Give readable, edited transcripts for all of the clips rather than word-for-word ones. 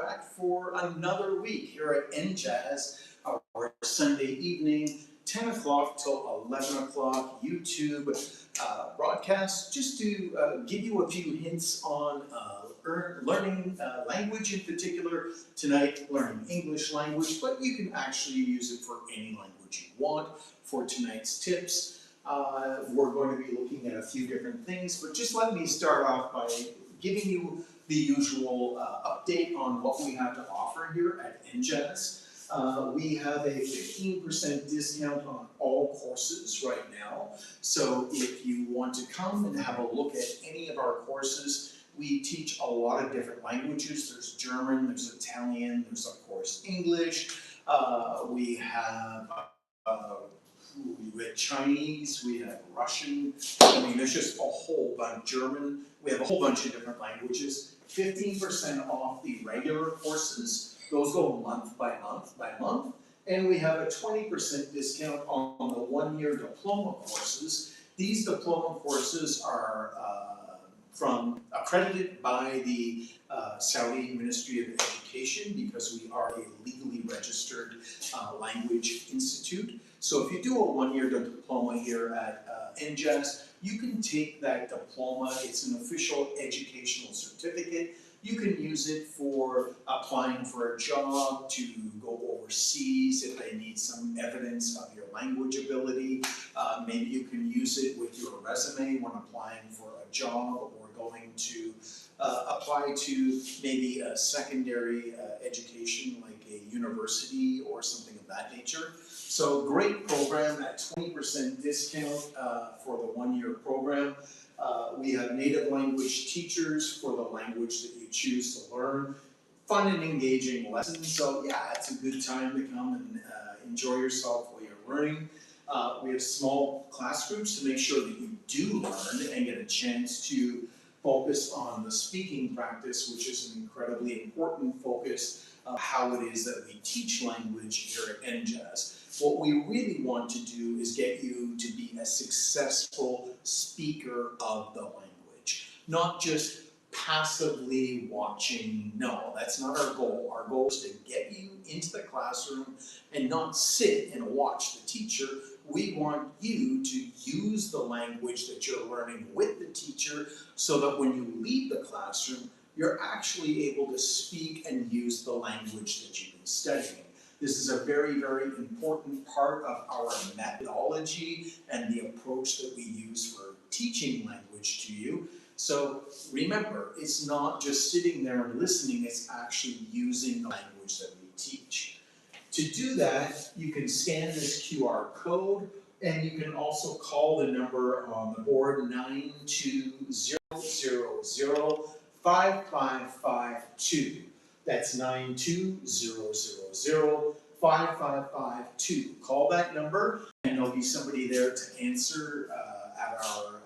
back for another week here at Injaz, our Sunday evening, 10 o'clock till 11 o'clock YouTube broadcast, just to give you a few hints on learning language in particular. Tonight, learning English language, but you can actually use it for any language you want. For tonight's tips, we're going to be looking at a few different things, but just let me start off by giving you the usual update on what we have to offer here at Injaz. We have a 15% discount on all courses right now. So if you want to come and have a look at any of our courses, we teach a lot of different languages. There's German, there's Italian, there's of course English. We have Chinese, we have Russian. I mean, there's just a whole bunch. German. We have a whole bunch of different languages. 15% off the regular courses. Those go month by month by month. And we have a 20% discount on the one-year diploma courses. These diploma courses are accredited by the Saudi Ministry of Education, because we are a legally registered language institute. So if you do a one-year diploma here at Injaz, you can take that diploma. It's an official educational certificate. You can use it for applying for a job, to go overseas if they need some evidence of your language ability. Maybe you can use it with your resume when applying for a job, or going to apply to maybe a secondary education like a university or something of that nature. So great program at 20% discount for the one-year program. We have native language teachers for the language that you choose to learn. Fun and engaging lessons. So yeah, it's a good time to come and enjoy yourself while you're learning. We have small class groups to make sure that you do learn and get a chance to focus on the speaking practice, which is an incredibly important focus of how it is that we teach language here at Injaz. What we really want to do is get you to be a successful speaker of the language, not just passively watching. No, that's not our goal. Our goal is to get you into the classroom and not sit and watch the teacher. We want you to use the language that you're learning with the teacher, so that when you leave the classroom, you're actually able to speak and use the language that you've been studying. This is a very, very important part of our methodology and the approach that we use for teaching language to you. So remember, it's not just sitting there and listening, it's actually using the language that we teach. To do that, you can scan this QR code, and you can also call the number on the board, 920005552. That's 920005552. Call that number, and there'll be somebody there to answer at our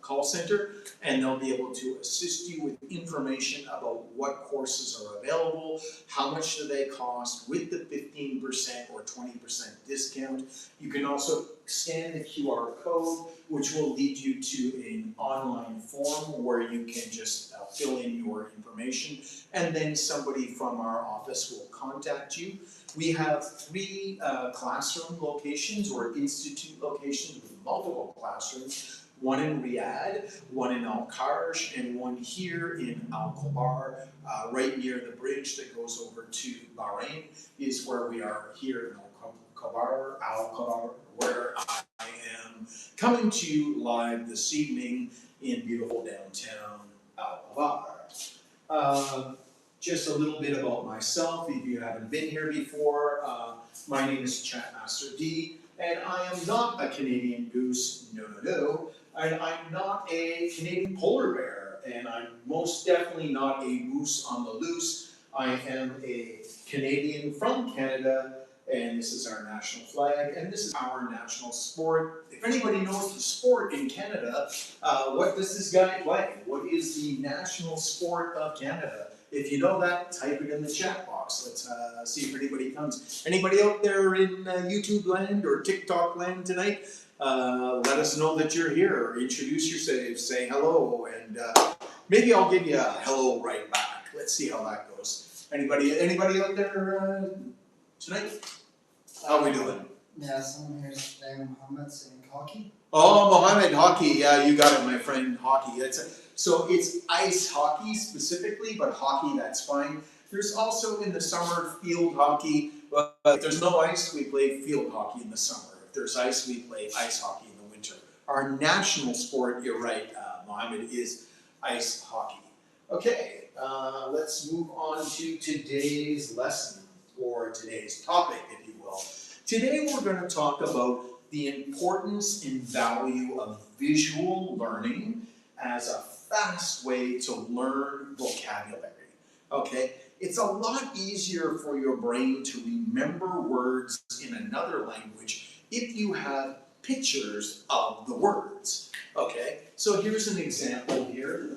call center, and they'll be able to assist you with information about what courses are available, how much do they cost with the 15% or 20% discount. You can also scan the QR code, which will lead you to an online form where you can just fill in your information, and then somebody from our office will contact you. We have 3 classroom locations, or institute locations with multiple classrooms. One in Riyadh, one in Al-Kharj, and one here in Al-Khobar, right near the bridge that goes over to Bahrain, is where we are here in Al-Khobar, where I am coming to you live this evening in beautiful downtown Al-Khobar. Just a little bit about myself, if you haven't been here before. My name is Chatmaster D, and I am not a Canadian goose, no. And I'm not a Canadian polar bear, and I'm most definitely not a moose on the loose. I am a Canadian from Canada, and this is our national flag, and this is our national sport. If anybody knows the sport in Canada, what does this guy play? What is the national sport of Canada? If you know that, type it in the chat box. Let's see if anybody comes. Anybody out there in YouTube land or TikTok land tonight? Let us know that you're here. Introduce yourself, say hello, and maybe I'll give you a hello right back. Let's see how that goes. Anybody out there tonight? How are we doing? Yeah, someone here is playing Muhammad saying hockey. Oh, Mohammed, hockey. Yeah, you got it, my friend. Hockey. So it's ice hockey specifically, but hockey, that's fine. There's also in the summer field hockey. But if there's no ice, we play field hockey in the summer. If there's ice, we play ice hockey in the winter. Our national sport, you're right, Mohammed, is ice hockey. Okay, let's move on to today's lesson, or today's topic, if you will. Today we're going to talk about the importance and value of visual learning as a fast way to learn vocabulary. Okay, it's a lot easier for your brain to remember words in another language if you have pictures of the words. Okay, so here's an example here,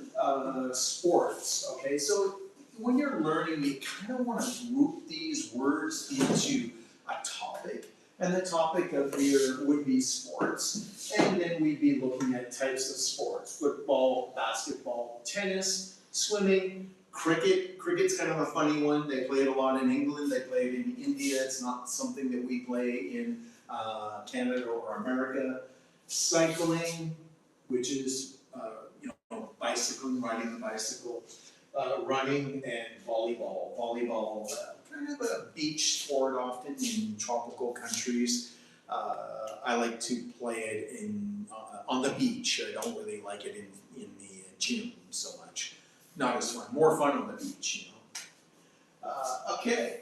sports. Okay, so when you're learning, you kind of want to group these words into a topic. And the topic of here would be sports. And then we'd be looking at types of sports: football, basketball, tennis, swimming, cricket. Cricket's kind of a funny one. They play it a lot in England. They play it in India. It's not something that we play in Canada or America. Cycling, which is bicycling, riding the bicycle. Running, and volleyball. Volleyball, kind of a beach sport often in tropical countries. I like to play it on the beach. I don't really like it in the gym so much. Not as fun. More fun on the beach, Okay.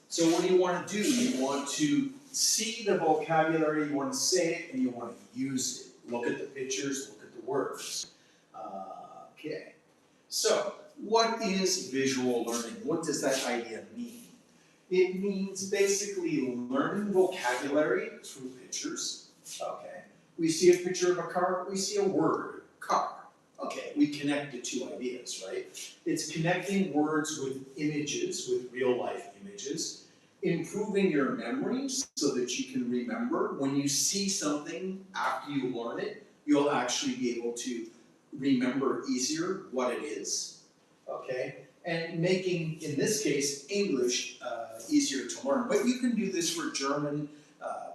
So what do you want to do? You want to see the vocabulary, you want to say it, and you want to use it. Look at the pictures, look at the words. Okay. So, what is visual learning? What does that idea mean? It means basically learning vocabulary through pictures. Okay. We see a picture of a car, we see a word, car. Okay, we connect the two ideas, right? It's connecting words with images, with real life images, improving your memories so that you can remember. When you see something after you learn it, you'll actually be able to remember easier what it is, okay? And making, in this case, English easier to learn. But you can do this for German,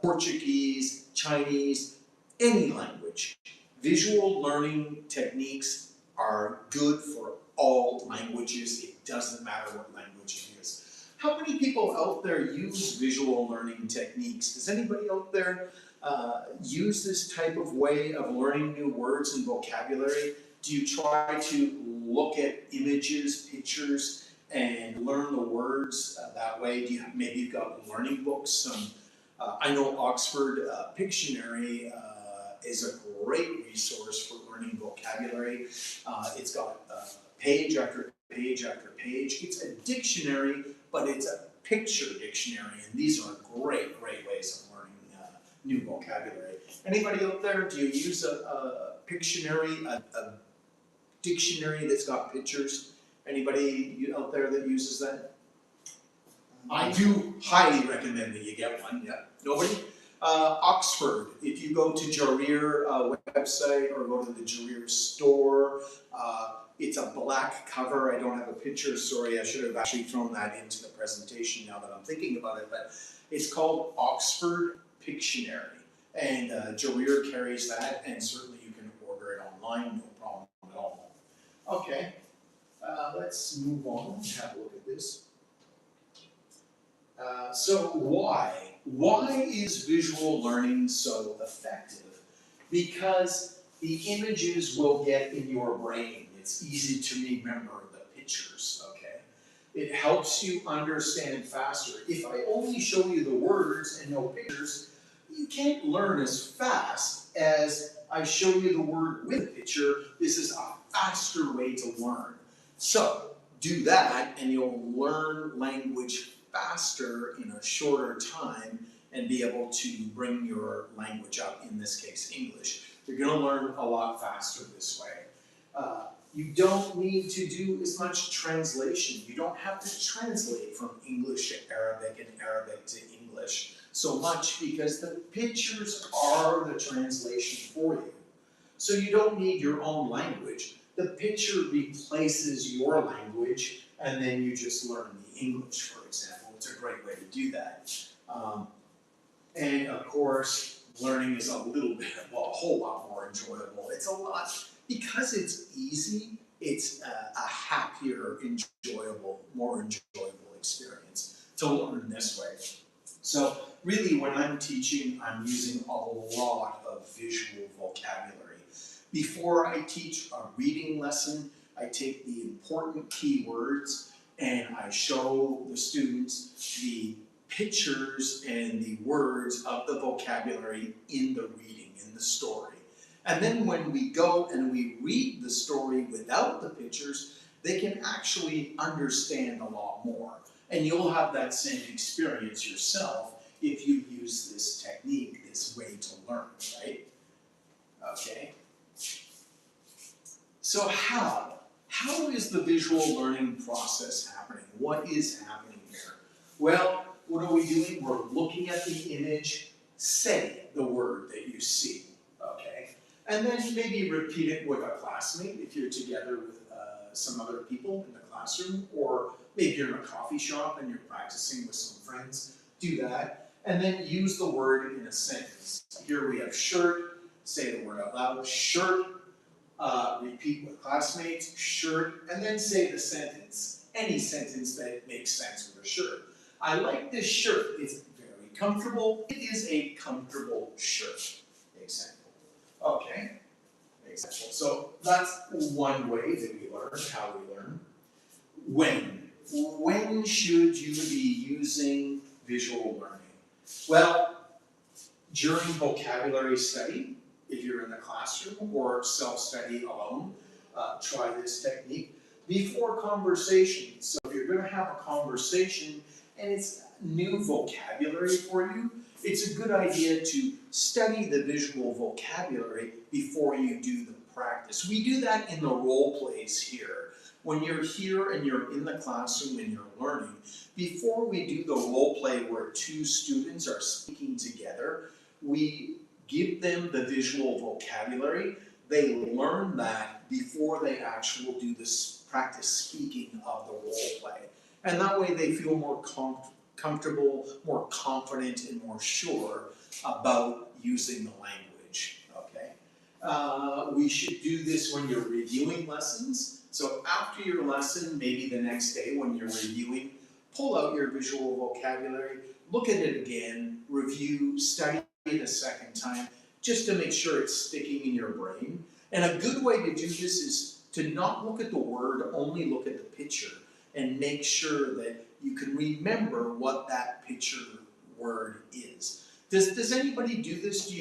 Portuguese, Chinese, any language. Visual learning techniques are good for all languages. It doesn't matter what language it is. How many people out there use visual learning techniques? Does anybody out there use this type of way of learning new words and vocabulary? Do you try to look at images, pictures, and learn the words that way? Maybe you've got learning books. I know Oxford Pictionary is a great resource for learning vocabulary. It's got page after page after page. It's a dictionary, but it's a picture dictionary, and these are great ways of learning new vocabulary. Anybody out there, do you use a Pictionary, a dictionary that's got pictures? Anybody out there that uses that? I do highly recommend that you get one. Yeah. Nobody? Oxford, if you go to Jareer website or go to the Jareer store, it's a black cover. I don't have a picture, sorry, I should have actually thrown that into the presentation now that I'm thinking about it, but it's called Oxford Pictionary. And Jareer carries that, and certainly you can order it online, no problem at all. Okay, let's move on and have a look at this. So why? Why is visual learning so effective? Because the images will get in your brain. It's easy to remember the pictures, okay? It helps you understand faster. If I only show you the words and no pictures, you can't learn as fast as I show you the word with a picture. This is a faster way to learn. So do that and you'll learn language faster in a shorter time and be able to bring your language up, in this case English. You're going to learn a lot faster this way. You don't need to do as much translation. You don't have to translate from English to Arabic and Arabic to English so much because the pictures are the translation for you. So you don't need your own language. The picture replaces your language and then you just learn the English, for example. It's a great way to do that. And of course, learning is a little bit, well, a whole lot more enjoyable. It's a lot, because it's easy, it's a happier, more enjoyable experience to learn this way. So really, when I'm teaching, I'm using a lot of visual vocabulary. Before I teach a reading lesson, I take the important keywords and I show the students the pictures and the words of the vocabulary in the reading, in the story. And then when we go and we read the story without the pictures, they can actually understand a lot more. And you'll have that same experience yourself if you use this technique, this way to learn, right? Okay. So how? How is the visual learning process happening? What is happening here? Well, what are we doing? We're looking at the image, say the word that you see, okay? And then maybe repeat it with a classmate if you're together with some other people in the classroom, or maybe you're in a coffee shop and you're practicing with some friends. Do that, and then use the word in a sentence. Here we have shirt, say the word out loud, shirt, repeat with classmates, shirt, and then say the sentence, any sentence that makes sense with a shirt. I like this shirt, it's very comfortable, it is a comfortable shirt. Example. Okay, example. So that's one way that we learn, how we learn. When? When should you be using visual learning? Well, during vocabulary study, if you're in the classroom, or self-study alone, try this technique. Before conversation, so if you're going to have a conversation and it's new vocabulary for you, it's a good idea to study the visual vocabulary before you do the practice. We do that in the role plays here. When you're here and you're in the classroom and you're learning, before we do the role play where two students are speaking together, we give them the visual vocabulary. They learn that before they actually do this practice speaking of the role play. And that way they feel more comfortable, more confident, and more sure about using the language, okay? We should do this when you're reviewing lessons. So after your lesson, maybe the next day when you're reviewing, pull out your visual vocabulary, look at it again, review, study it a second time, just to make sure it's sticking in your brain. And a good way to do this is to not look at the word, only look at the picture, and make sure that you can remember what that picture word is. Does anybody do this? Do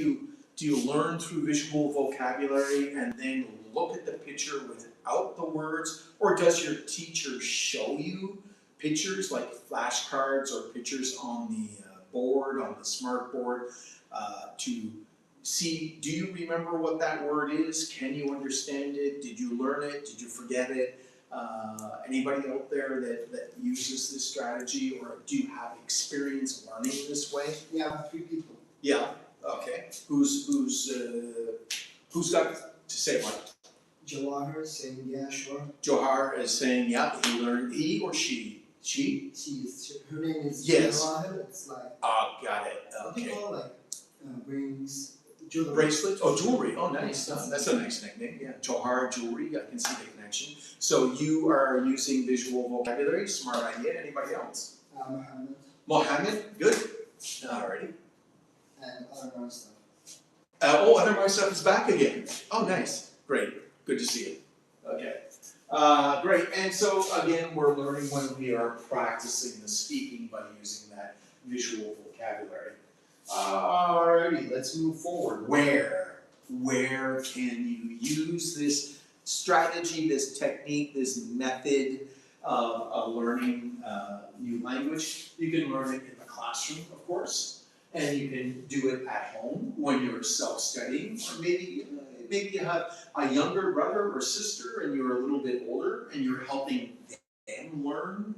you learn through visual vocabulary and then look at the picture without the words? Or does your teacher show you pictures like flashcards or pictures on the board, on the smart board, to see, do you remember what that word is? Can you understand it? Did you learn it? Did you forget it? Anybody out there that uses this strategy, or do you have experience learning this way? Yeah, 3 people. Yeah, okay. Who's got to say what? Jawahar saying yeah, sure. Johar is saying yeah, he or she? She? Her name is Yes. Jawahar. It's like, Oh, got it, what do you okay. call it? Like rings, jewelry. Bracelets, oh, jewelry, oh, nice, that's a nice nickname, yeah. Johar jewelry, I can see the connection. So you are using visual vocabulary, smart idea. Anybody else? Mohammed. Mohammed, good. Alrighty. And other more stuff. Other my stuff is back again. Oh, nice, great, good to see you. Okay, great. And so again, we're learning when we are practicing the speaking by using that visual vocabulary. Alrighty, let's move forward. Where can you use this strategy, this technique, this method of learning new language? You can learn it in the classroom, of course, and you can do it at home when you're self-studying, or maybe you have a younger brother or sister and you're a little bit older and you're helping them learn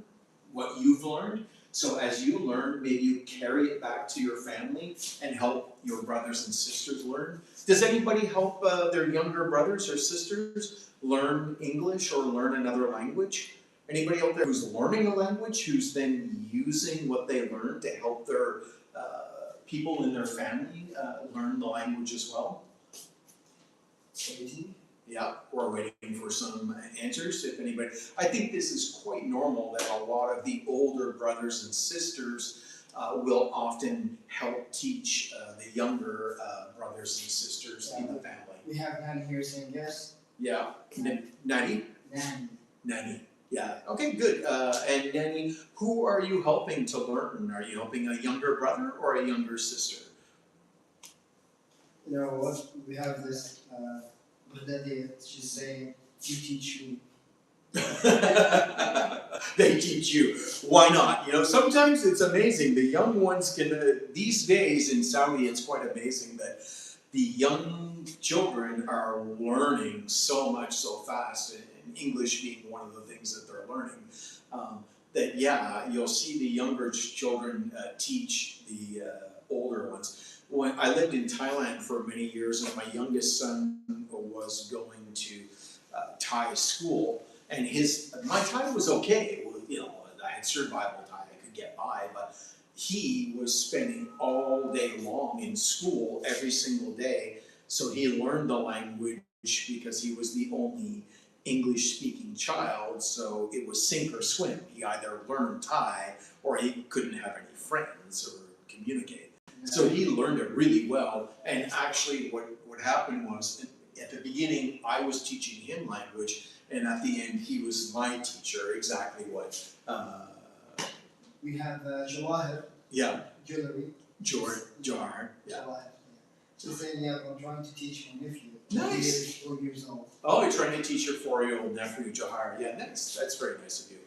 what you've learned. So as you learn, maybe you carry it back to your family and help your brothers and sisters learn. Does anybody help their younger brothers or sisters learn English or learn another language? Anybody out there who's learning a language, who's then using what they learned to help their people in their family learn the language as well? Waiting. Yeah, we're waiting for some answers. If anybody, I think this is quite normal that a lot of the older brothers and sisters will often help teach the younger brothers and sisters in the family. We have Nan here saying yes. Yeah, Nanny? Nanny, yeah, okay, good. And Nanny, who are you helping to learn? Are you helping a younger brother or a younger sister? You know what? We have this. بدأت, she's saying, you teach me. They teach you. Why not? You know, sometimes it's amazing. The young ones can, these days in Saudi, it's quite amazing that the young children are learning so much so fast, and English being one of the things that they're learning. That, yeah, you'll see the younger children teach the older ones. When I lived in Thailand for many years, and my youngest son was going to Thai school, and my Thai was okay. You know, I had survival Thai, I could get by, but he was spending all day long in school every single day, so he learned the language because he was the only English-speaking child, so it was sink or swim. He either learned Thai or he couldn't have any friends or communicate. So he learned it really well, and actually what happened was, at the beginning, I was teaching him language, and at the end, he was my teacher, exactly what. We have Jawahir. Yeah. Jewelry. Jawahir, yeah. Jawahir. She's saying, yeah, I'm trying to teach my nephew. Nice. He's 4 years old. Oh, you're trying to teach your 4-year-old nephew, Jawahir. Yeah, nice. That's very nice of you.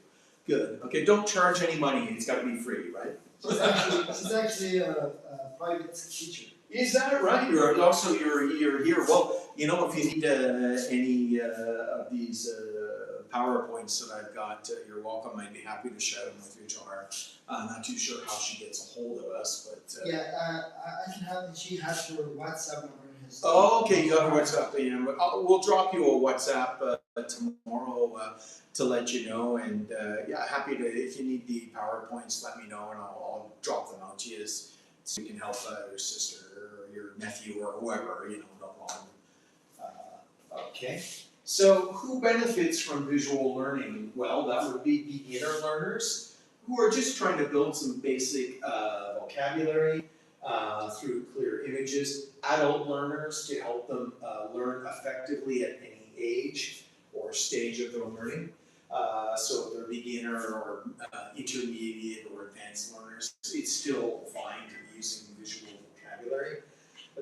Good. Okay, don't charge any money. It's got to be free, right? She's actually a private teacher. Is that right? You're here. Well, you know, if you need any of these PowerPoints that I've got, you're welcome. I'd be happy to share them with you, Jawahir. Not too sure how she gets a hold of us, but I can have. She has her WhatsApp number in his. Oh, okay, you have a WhatsApp. We'll drop you a WhatsApp tomorrow to let you know, and yeah, happy to. If you need the PowerPoints, let me know, and I'll drop them out to you so you can help your sister or your nephew or whoever. You know, no problem. Okay. So, who benefits from visual learning? Well, that would be beginner learners who are just trying to build some basic vocabulary through clear images. Adult learners to help them learn effectively at any age or stage of their learning. So if they're beginner or intermediate or advanced learners, it's still fine to be using visual vocabulary.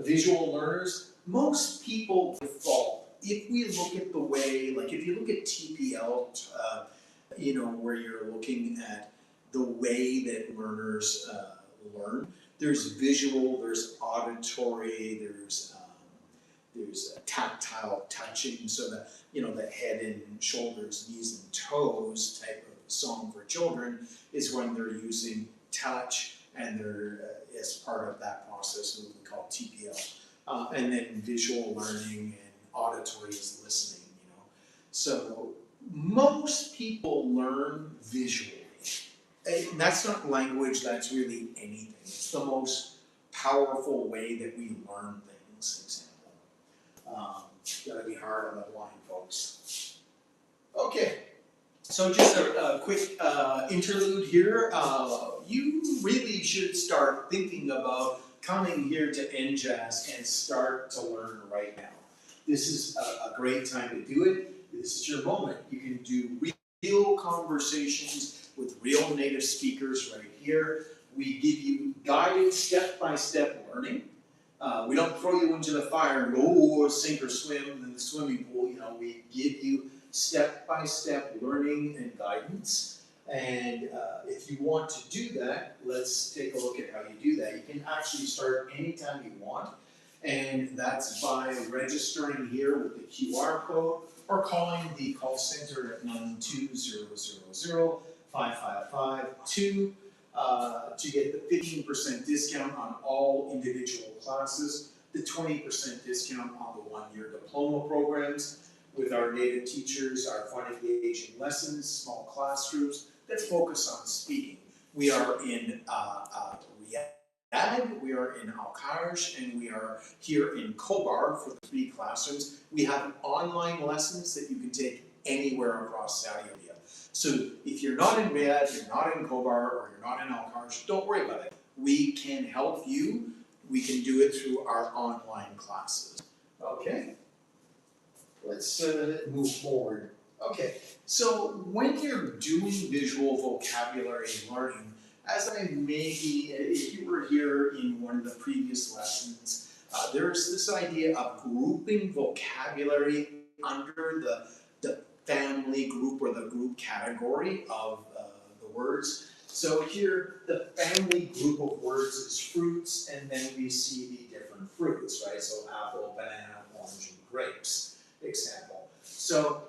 Visual learners, most people default. If we look at the way, like if you look at TPL, you know, where you're looking at the way that learners learn, there's visual, there's auditory, there's tactile touching, so that, you know, the head and shoulders, knees and toes type of song for children is when they're using touch, and they're as part of that process what we call TPL. And then visual learning and auditory is listening, you know. So most people learn visually. And that's not language, that's really anything. It's the most powerful way that we learn things, example. Gotta be hard on the blind folks. Okay, so just a quick interlude here. You really should start thinking about coming here to Injaz and start to learn right now. This is a great time to do it. This is your moment. You can do real conversations with real native speakers right here. We give you guided step-by-step learning. We don't throw you into the fire and go, oh, sink or swim in the swimming pool. You know, we give you step-by-step learning and guidance. And if you want to do that, let's take a look at how you do that. You can actually start anytime you want. And that's by registering here with the QR code or calling the call center at 92000-555-2 to get the 15% discount on all individual classes, the 20% discount on the one-year diploma programs. with our native teachers, our fun, engaging lessons, small class groups that focus on speaking. We are in Riyadh, we are in Al-Kharj, and we are here in Khobar for the 3 classrooms. We have online lessons that you can take anywhere across Saudi Arabia. So if you're not in Riyadh, you're not in Khobar, or you're not in Al-Kharj, don't worry about it. We can help you. We can do it through our online classes. Okay? Let's move forward. Okay, so when you're doing visual vocabulary learning, as I maybe, if you were here in one of the previous lessons, there's this idea of grouping vocabulary under the family group or the group category of the words. So here, the family group of words is fruits, and then we see the different fruits, right? So apple, banana, orange, and grapes, example. So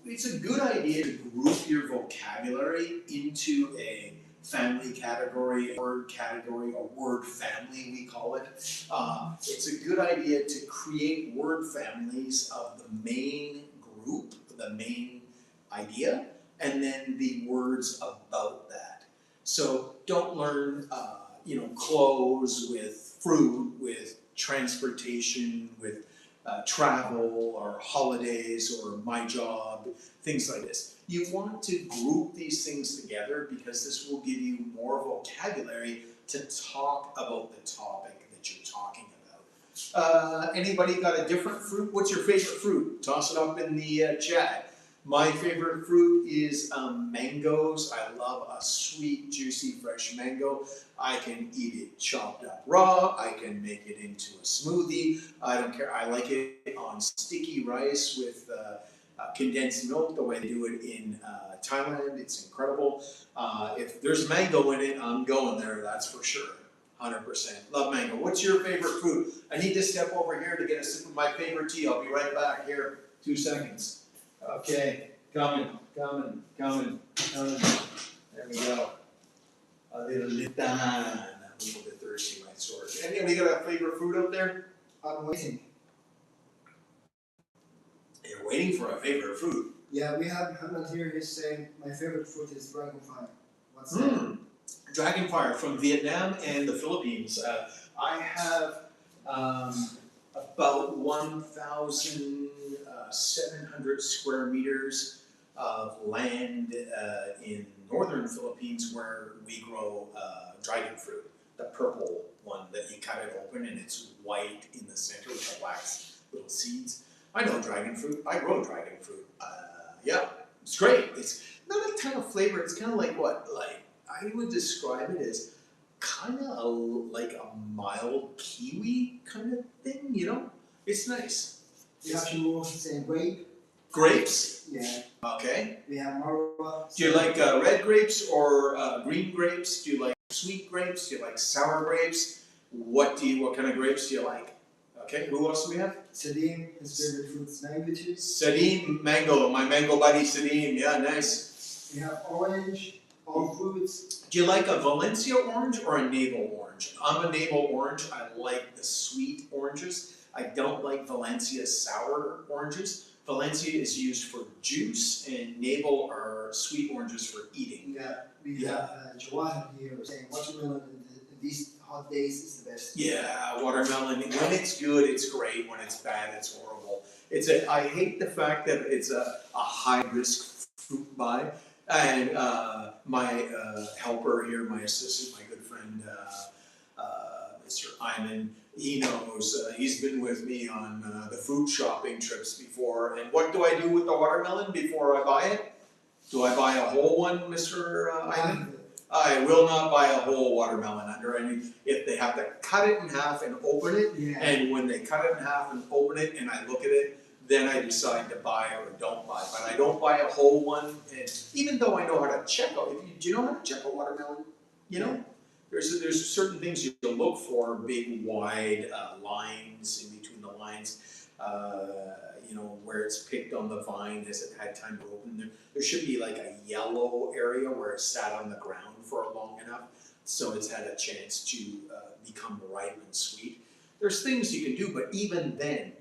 it's a good idea to group your vocabulary into a family category, a word family we call it. It's a good idea to create word families of the main group, the main idea, and then the words about that. So don't learn, clothes with fruit, with transportation, with travel or holidays or my job, things like this. You want to group these things together because this will give you more vocabulary to talk about the topic that you're talking about. Anybody got a different fruit? What's your favorite fruit? Toss it up in the chat. My favorite fruit is mangoes. I love a sweet, juicy, fresh mango. I can eat it chopped up raw. I can make it into a smoothie. I don't care. I like it on sticky rice with condensed milk, the way they do it in Thailand. It's incredible. If there's mango in it, I'm going there, that's for sure. 100%. Love mango. What's your favorite fruit? I need to step over here to get a sip of my favorite tea. I'll be right back here. 2 seconds. Okay, coming. There we go. A little bit thirsty, my sword. Anybody got a favorite fruit out there? I'm waiting. You're waiting for a favorite fruit. Yeah, we have Muhammad here. He's saying my favorite fruit is dragonfly. What's that? Dragonfire from Vietnam and the Philippines. I have about 1,700 square meters of land in northern Philippines where we grow dragon fruit, the purple one that you cut it open and it's white in the center with the black little seeds. I know dragon fruit. I grow dragon fruit. Yeah, it's great. It's not a ton of flavor. It's kind of like what? Like, I would describe it as kind of like a mild kiwi kind of thing, you know? It's nice. We have to say grape. Grapes? Yeah. Okay. We have marwa. Do you like red grapes or green grapes? Do you like sweet grapes? Do you like sour grapes? What kind of grapes do you like? Okay, who else do we have? Sadim, his favorite fruits, mango juice. Sadim, mango, my mango buddy Sadim, yeah, nice. We have orange, all fruits. Do you like a Valencia orange or a navel orange? I'm a navel orange. I like the sweet oranges. I don't like Valencia sour oranges. Valencia is used for juice, and navel are sweet oranges for eating. Yeah, we have Jawahar here saying watermelon in these hot days is the best. Yeah, watermelon. When it's good, it's great. When it's bad, it's horrible. I hate the fact that it's a high risk fruit buy. And my helper here, my assistant, my good friend, Mr. Iman, he knows, he's been with me on the fruit shopping trips before. And what do I do with the watermelon before I buy it? Do I buy a whole one, Mr. Iman? I will not buy a whole watermelon under any, if they have to cut it in half and open it, Yeah. and when they cut it in half and open it and I look at it, then I decide to buy or don't buy. But I don't buy a whole one, and even though I know how to check out, do you know how to check a watermelon? You know? There's certain things you look for, big wide lines in between the lines, where it's picked on the vine, has it had time to open? There should be like a yellow area where it sat on the ground for long enough, so it's had a chance to become ripe and sweet. There's things you can do, but even then,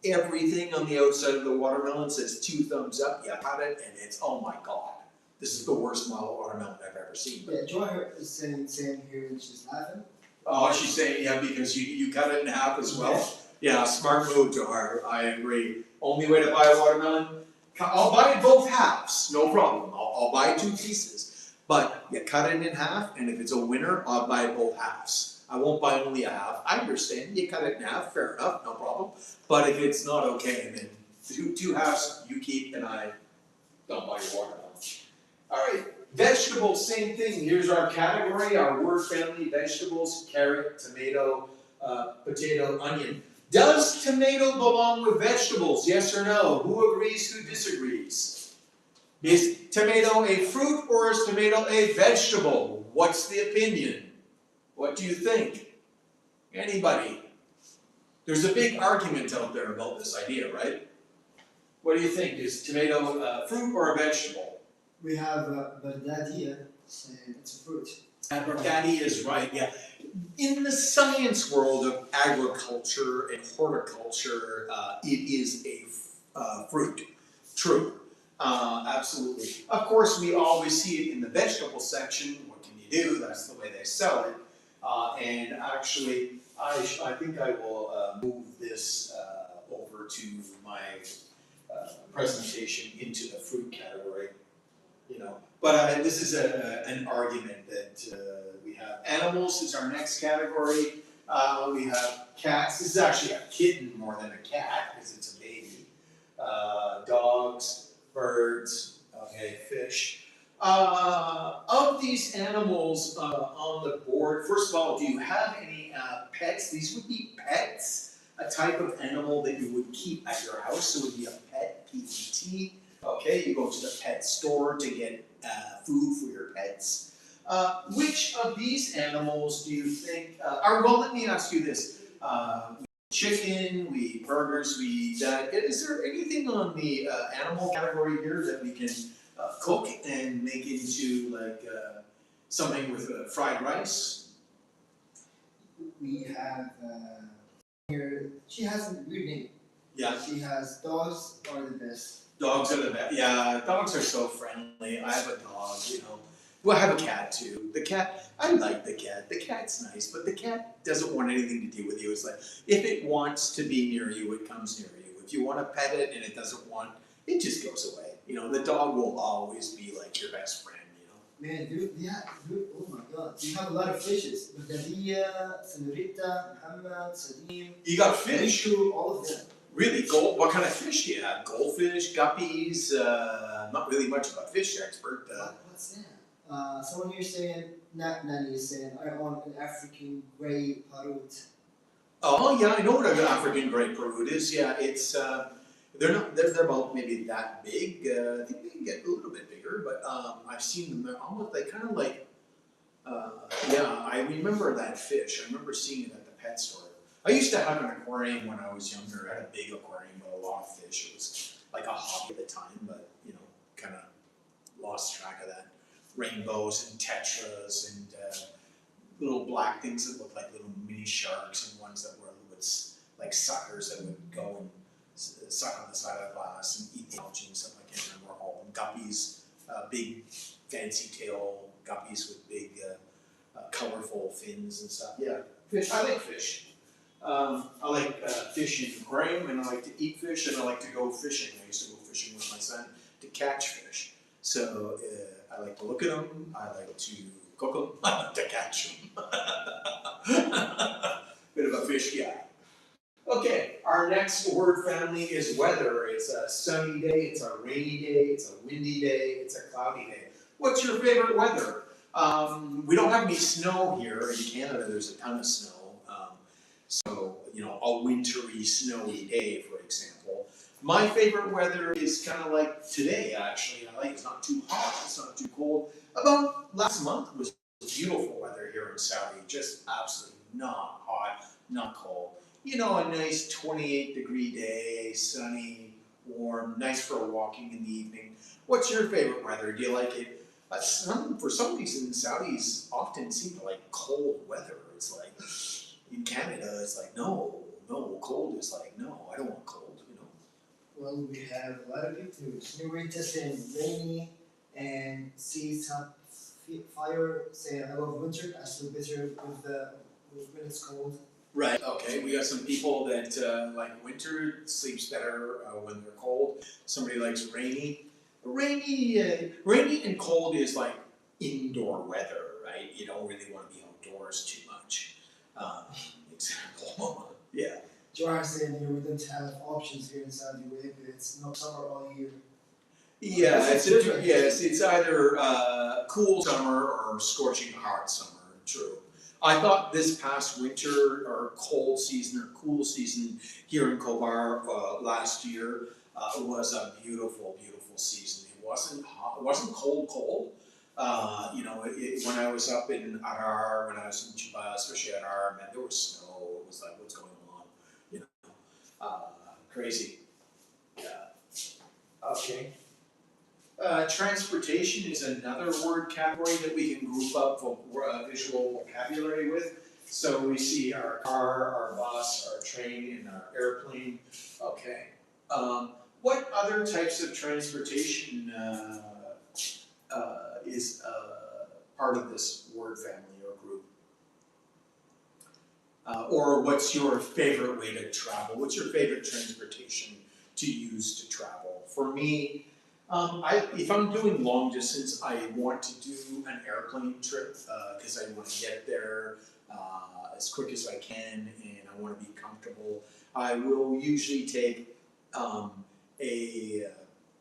everything on the outside of the watermelon says 2 thumbs up, you cut it, and it's, oh my God, this is the worst model watermelon I've ever seen. Yeah, Joy is saying here and she's laughing. Oh, she's saying, yeah, because you cut it in half as well? Yeah, smart move, Johar, I agree. Only way to buy a watermelon, I'll buy it both halves, no problem, I'll buy 2 pieces. But you cut it in half, and if it's a winner, I'll buy both halves. I won't buy only a half. I understand, you cut it in half, fair enough, no problem. But if it's not okay, then two halves you keep, and I don't buy your watermelon. Alright, vegetables, same thing. Here's our category, our word family: vegetables, carrot, tomato, potato, onion. Does tomato belong with vegetables? Yes or no? Who agrees, who disagrees? Is tomato a fruit or is tomato a vegetable? What's the opinion? What do you think? Anybody? There's a big argument out there about this idea, right? What do you think? Is tomato a fruit or a vegetable? We have Bedad here saying it's a fruit. Daddy is right, yeah. In the science world of agriculture and horticulture, it is a fruit. True. Absolutely. Of course, we always see it in the vegetable section. What can you do? That's the way they sell it. And actually, I think I will move this over to my presentation into the fruit category. You know, but this is an argument that we have. Animals is our next category. We have cats. This is actually a kitten more than a cat because it's a baby. Dogs, birds, okay, fish. Of these animals on the board, first of all, do you have any pets? These would be pets, a type of animal that you would keep at your house. So it would be a pet, P-E-T. Okay, you go to the pet store to get food for your pets. Which of these animals do you think, well, let me ask you this. We eat chicken, we eat burgers, we eat that. Is there anything on the animal category here that we can cook and make into like something with fried rice? We have here, she has a weird name. Yeah. She has dogs are the best. Dogs are the best. Yeah, dogs are so friendly. I have a dog, you know. Well, I have a cat too. The cat, I like the cat. The cat's nice, but the cat doesn't want anything to do with you. It's like, if it wants to be near you, it comes near you. If you want to pet it and it doesn't want, it just goes away. You know, the dog will always be like your best friend, you know. Man, dude, oh my God. You have a lot of fishes. Baghdadiya, Senorita, Muhammad, Sadim. You got fish? All of them. Really? What kind of fish do you have? Goldfish, guppies? Not really much of a fish expert. What's that? Someone here saying, Nani is saying, I want an African grey parrot. Oh yeah, I know what an African grey parrot is. Yeah, it's they're about maybe that big. I think they can get a little bit bigger, but I've seen them. They're almost kind of like yeah. I remember that fish. I remember seeing it at the pet store. I used to have an aquarium when I was younger. I had a big aquarium with a lot of fish. It was like a hobby at the time, but you know, kind of lost track of that. Rainbows and tetras and little black things that look like little mini sharks and ones that were a little bit like suckers that would go and suck on the side of the glass and eat the algae and stuff. I can't remember all of them. Guppies, big fancy tail guppies with big colorful fins and stuff. Yeah, fish. I like fish. I like fish in aquarium, and I like to eat fish, and I like to go fishing. I used to go fishing with my son to catch fish. So I like to look at them, I like to cook them, I like to catch them. Bit of a fish guy. Okay, our next word family is weather. It's a sunny day, it's a rainy day, it's a windy day, it's a cloudy day. What's your favorite weather? We don't have any snow here. In Canada, there's a ton of snow. So, you know, a wintry, snowy day, for example. My favorite weather is kind of like today, actually. I like it's not too hot, it's not too cold. About last month was beautiful weather here in Saudi. Just absolutely not hot, not cold. You know, a nice 28-degree day, sunny, warm, nice for walking in the evening. What's your favorite weather? Do you like it? For some reason, Saudis often seem to like cold weather. It's like, in Canada, it's like, no, cold is like, no, I don't want cold. Well, we have a lot of pictures. Senorita saying rainy and sees some fire saying I love winter. I sleep better when it's cold. Right, okay, we got some people that like winter, sleeps better when they're cold. Somebody likes rainy. Rainy and cold is like indoor weather, right? You don't really want to be outdoors too much. Um, example, yeah. Joanne saying here we don't have options here in Saudi Arabia. It's no summer all year. Yeah, This is different. yes, it's either cool summer or scorching hot summer. True. I thought this past winter or cold season or cool season here in Kobar last year was a beautiful, beautiful season. It wasn't hot. It wasn't cold. When I was up in Arar, when I was in Juba, especially Arar, man, there was snow. It was like, what's going on? You know, crazy. Yeah. Okay. Transportation is another word category that we can group up visual vocabulary with. So we see our car, our bus, our train, and our airplane. Okay. What other types of transportation is part of this word family or group? Or what's your favorite way to travel? What's your favorite transportation to use to travel? For me, if I'm doing long distance, I want to do an airplane trip because I want to get there as quick as I can and I want to be comfortable. I will usually take a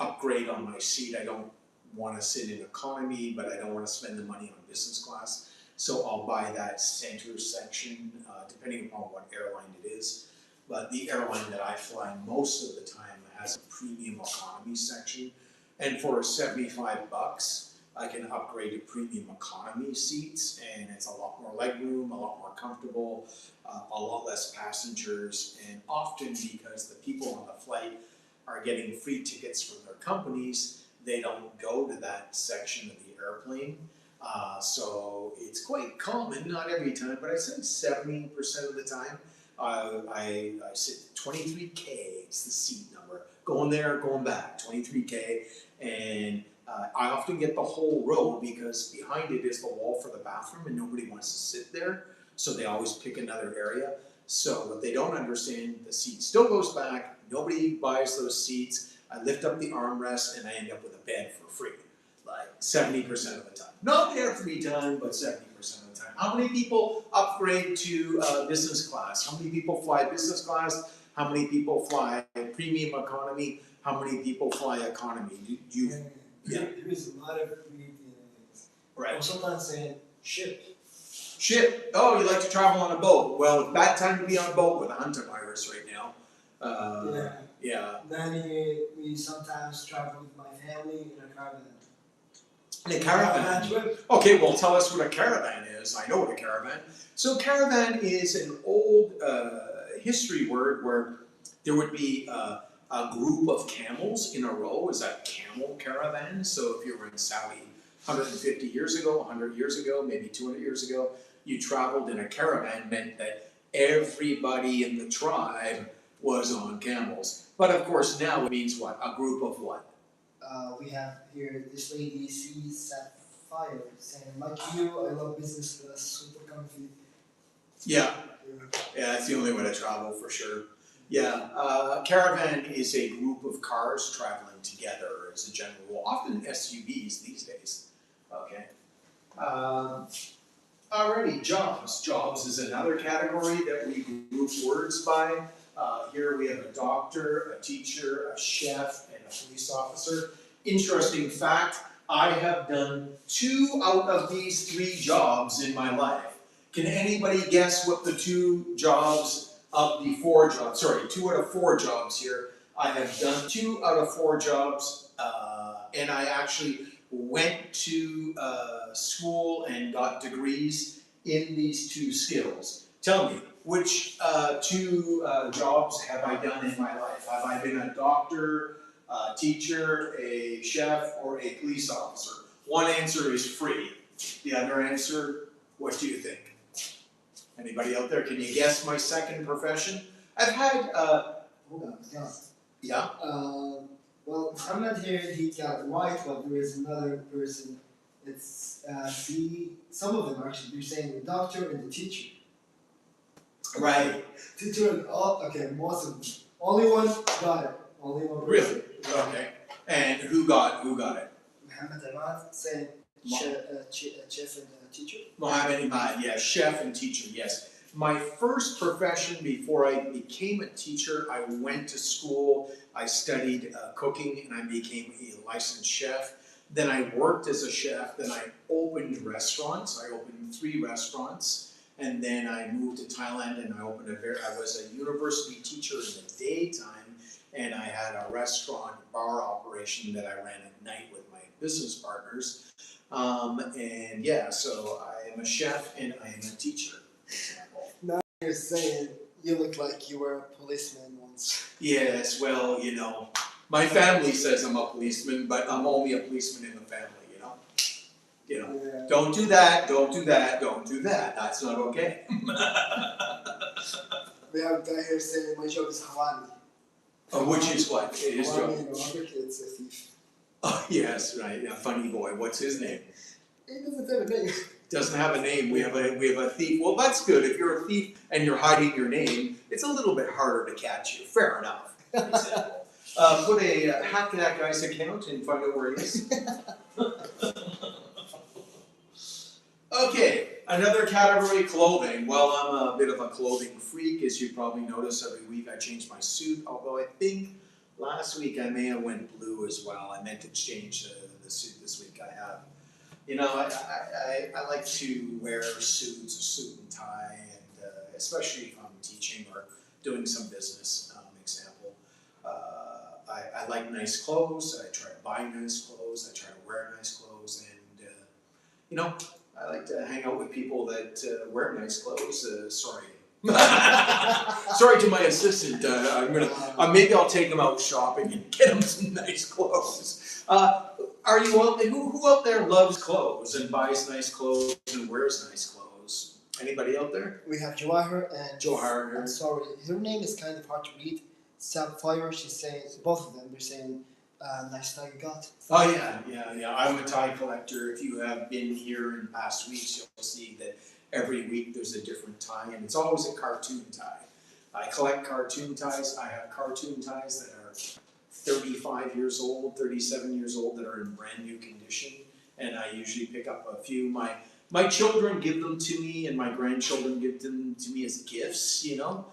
upgrade on my seat. I don't want to sit in economy, but I don't want to spend the money on business class. So I'll buy that center section, depending upon what airline it is. But the airline that I fly most of the time has a premium economy section. And for 75 bucks, I can upgrade to premium economy seats, and it's a lot more legroom, a lot more comfortable, a lot less passengers, and often because the people on the flight are getting free tickets from their companies, they don't go to that section of the airplane. So it's quite common, not every time, but I say 70% of the time. I sit 23K, it's the seat number. Going there, going back, 23K. And I often get the whole row because behind it is the wall for the bathroom and nobody wants to sit there. So they always pick another area. So what they don't understand, the seat still goes back, nobody buys those seats. I lift up the armrest and I end up with a bed for free. Like 70% of the time. Not every time, but 70% of the time. How many people upgrade to business class? How many people fly business class? How many people fly premium economy? How many people fly economy? Yeah. There is a lot of creative things. Right. I'm sometimes saying ship. Ship. Oh, you like to travel on a boat. Well, it's bad time to be on a boat with a hantavirus right now. Yeah. Then we sometimes travel with my family in a caravan. In a caravan. Okay, well tell us what a caravan is. I know what a caravan. So caravan is an old history word where there would be a group of camels in a row is a camel caravan. So if you were in Saudi 150 years ago, 100 years ago, maybe 200 years ago, you traveled in a caravan meant that everybody in the tribe was on camels. But of course now it means what? A group of what? We have here this lady sees Sapphire saying, like you, I love business class, super comfy. Yeah, that's the only way to travel for sure. Yeah, caravan is a group of cars traveling together as a general rule, often SUVs these days. Okay. Alrighty, jobs. Jobs is another category that we group words by. Here we have a doctor, a teacher, a chef, and a police officer. Interesting fact, I have done 2 out of these 3 jobs in my life. Can anybody guess what the 2 jobs of the 4 jobs, 2 out of 4 jobs here. I have done 2 out of 4 jobs, and I actually went to school and got degrees in these 2 skills. Tell me, which 2 jobs have I done in my life? Have I been a doctor, a teacher, a chef, or a police officer? One answer is free. The other answer, what do you think? Anybody out there, can you guess my second profession? I've had, Hold on, Yeah. Well, Muhammad here, he got white, but there is another person. It's some of them actually, they're saying the doctor and the teacher. Right. Teacher and all, okay, most of them. Only one got it. Only one person. Really? Okay. And who got it? Muhammad Ahmad saying chef and teacher. Mohammed Imad, yeah, chef and teacher, yes. My first profession before I became a teacher, I went to school, I studied cooking, and I became a licensed chef. Then I worked as a chef, then I opened restaurants. I opened 3 restaurants, and then I moved to Thailand and I was a university teacher in the daytime, and I had a restaurant bar operation that I ran at night with my business partners. And yeah, so I am a chef and I am a teacher, for example. Now you're saying you look like you were a policeman once. Yes, well, you know, my family says I'm a policeman, but I'm only a policeman in the family, you know? Yeah. Don't do that, don't do that, don't do that. That's not okay. We have a guy here saying my job is Hawani. Which is what? His Hawani job. in Arabic, it's a thief. Oh, yes, right. Yeah, funny boy. What's his name? He doesn't have a name. Doesn't have a name. We have a thief. Well, that's good. If you're a thief and you're hiding your name, it's a little bit harder to catch you. Fair enough. Example. Put a hack that guy's account and find out where he is. Okay, another category, clothing. Well, I'm a bit of a clothing freak, as you probably notice. Every week I change my suit, although I think last week I may have went blue as well. I meant to change the suit this week. I have. You know, I like to wear suits, a suit and tie, and especially if I'm teaching or doing some business. Example, I like nice clothes. I try to buy nice clothes. I try to wear nice clothes, and you know, I like to hang out with people that wear nice clothes. Sorry. Sorry to my assistant. Maybe I'll take him out shopping and get him some nice clothes. Are you out there? Who out there loves clothes and buys nice clothes and wears nice clothes? Anybody out there? We have Jawahar and Jawahar. I'm sorry, her name is kind of hard to read. Sapphire. She's saying both of them. They're saying nice tie you got. Oh yeah. I'm a tie collector. If you have been here in past weeks, you'll see that every week there's a different tie, and it's always a cartoon tie. I collect cartoon ties. I have cartoon ties that are 35 years old, 37 years old, that are in brand new condition, and I usually pick up a few. My children give them to me, and my grandchildren give them to me as gifts, you know,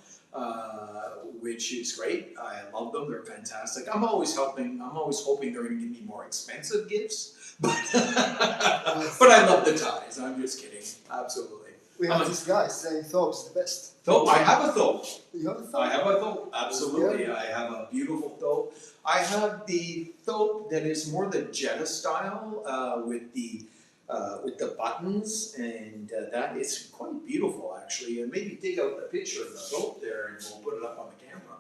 which is great. I love them. They're fantastic. I'm always hoping they're going to give me more expensive gifts, but I love the ties. I'm just kidding. Absolutely. We have this guy saying Thope's the best. Thope, I have a Thope. You have a Thope? I have a Thope, absolutely. I have a beautiful Thope. I have the Thope that is more the Jetta style with the buttons, and that is quite beautiful actually. And maybe dig out the picture of the Thope there, and we'll put it up on the camera.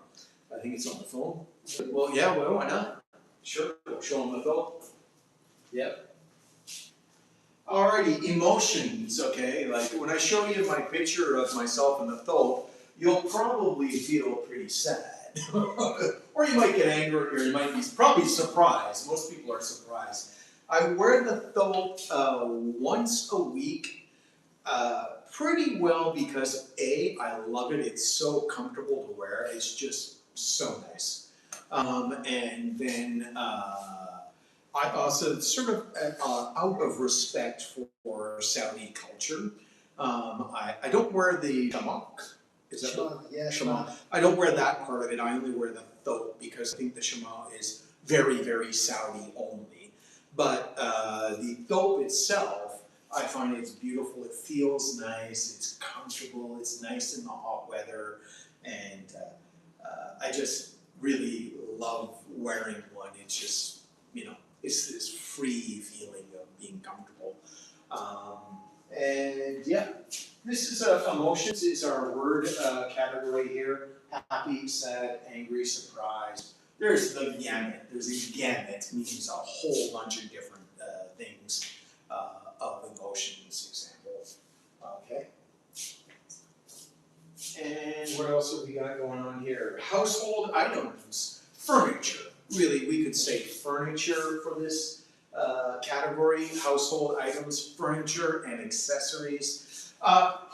I think it's on the phone. Well, yeah, well, why not? Sure, we'll show them the Thope. Yep. Alrighty, emotions, okay? Like when I show you my picture of myself in the Thope, you'll probably feel pretty sad. Or you might get angry, or you might be probably surprised. Most people are surprised. I wear the Thope once a week, pretty well because I love it. It's so comfortable to wear. It's just so nice. And then I also sort of, out of respect for Saudi culture, I don't wear the shamak. Is that Shema, yeah, Shema? I don't wear that part of it. I only wear the Thope because I think the Shema is very, very Saudi only. But the Thope itself, I find it's beautiful. It feels nice. It's comfortable. It's nice in the hot weather, and I just really love wearing one. It's just, you know, it's this free feeling of being comfortable. And yeah, this is emotions is our word category here. Happy, sad, angry, surprised. There's the gamut. There's a gamut, means a whole bunch of different things of emotions, example. Okay. And what else have we got going on here? Household items. furniture. Really, we could say furniture for this category, household items, furniture and accessories.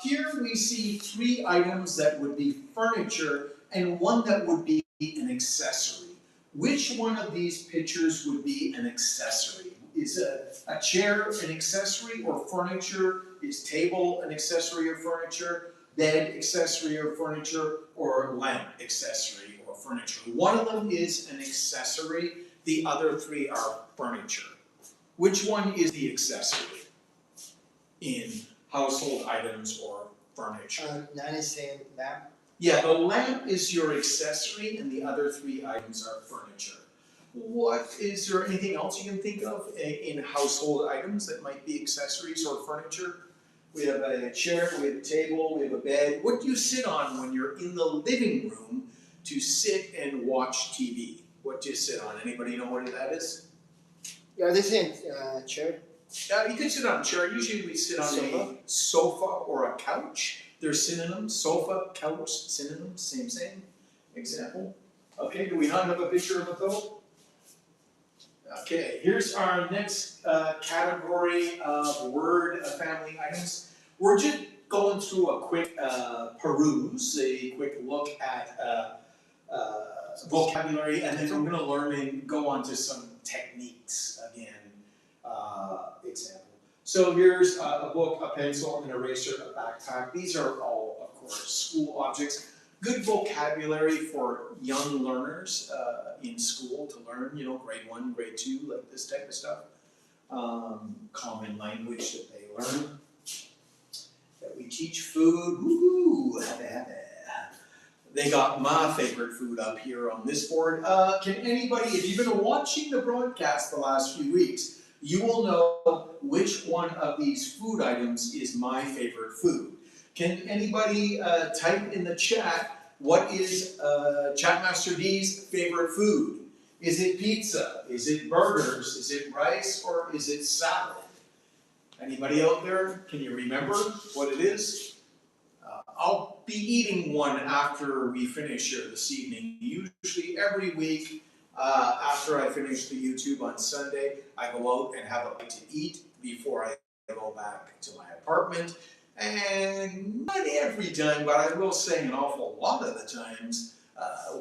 Here we see 3 items that would be furniture and 1 that would be an accessory. Which one of these pictures would be an accessory? Is a chair an accessory or furniture? Is table an accessory or furniture? Bed accessory or furniture? Or lamp accessory or furniture? One of them is an accessory, the other 3 are furniture. Which one is the accessory in household items or furniture? Nine is saying lamp. Yeah, the lamp is your accessory and the other 3 items are furniture. Is there anything else you can think of in household items that might be accessories or furniture? We have a chair, we have a table, we have a bed. What do you sit on when you're in the living room to sit and watch TV? What do you sit on? Anybody know what that is? Yeah, this is chair. You can sit on a chair. Usually we sit on a sofa or a couch. They're synonyms. Sofa, couch, synonyms, same example. Okay, do we not have a picture of it though? Okay, here's our next category of word family items. We're just going through a quick peruse, a quick look at vocabulary, and then we're going to learn and go on to some techniques again. Example. So here's a book, a pencil, an eraser, a backpack. These are all, of course, school objects. Good vocabulary for young learners in school to learn, grade 1, grade 2, like this type of stuff. Common language that they learn. That we teach food. Woo-hoo, They got my favorite food up here on this board. Can anybody, if you've been watching the broadcast the last few weeks, you will know which one of these food items is my favorite food. Can anybody type in the chat, what is Chatmaster D's favorite food? Is it pizza? Is it burgers? Is it rice? Or is it salad? Anybody out there? Can you remember what it is? I'll be eating one after we finish here this evening. Usually every week, after I finish the YouTube on Sunday, I go out and have a bite to eat before I go back to my apartment. And not every time, but I will say an awful lot of the times,